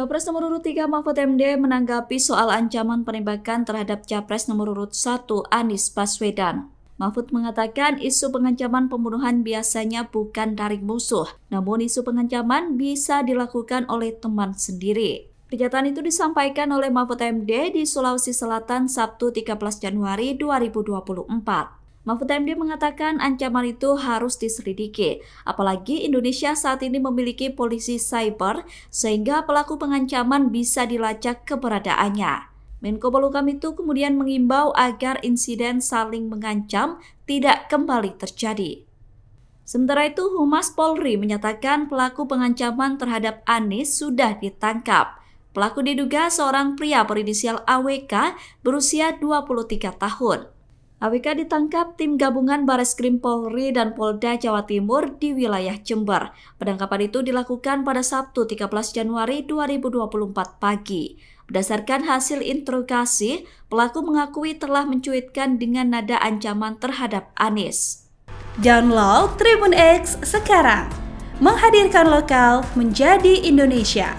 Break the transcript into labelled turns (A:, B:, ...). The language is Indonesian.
A: Cawapres nomor urut 3 Mahfud MD menanggapi soal ancaman penembakan terhadap Capres nomor urut 1 Anies Baswedan. Mahfud mengatakan isu pengancaman pembunuhan biasanya bukan dari musuh, namun isu pengancaman bisa dilakukan oleh teman sendiri. Pernyataan itu disampaikan oleh Mahfud MD di Sulawesi Selatan Sabtu 13 Januari 2024. Mahfud MD mengatakan ancaman itu harus diselidiki, apalagi Indonesia saat ini memiliki polisi cyber sehingga pelaku pengancaman bisa dilacak keberadaannya. Menko Polhukam itu kemudian mengimbau agar insiden saling mengancam tidak kembali terjadi. Sementara itu, Humas Polri menyatakan pelaku pengancaman terhadap Anies sudah ditangkap. Pelaku diduga seorang pria berinisial AWK berusia 23 tahun. AWK ditangkap tim gabungan Bareskrim Polri dan Polda Jawa Timur di wilayah Jember. Penangkapan itu dilakukan pada Sabtu 13 Januari 2024 pagi. Berdasarkan hasil interogasi, pelaku mengakui telah mencuitkan dengan nada ancaman terhadap Anies.
B: Download Tribun X sekarang, menghadirkan lokal menjadi Indonesia.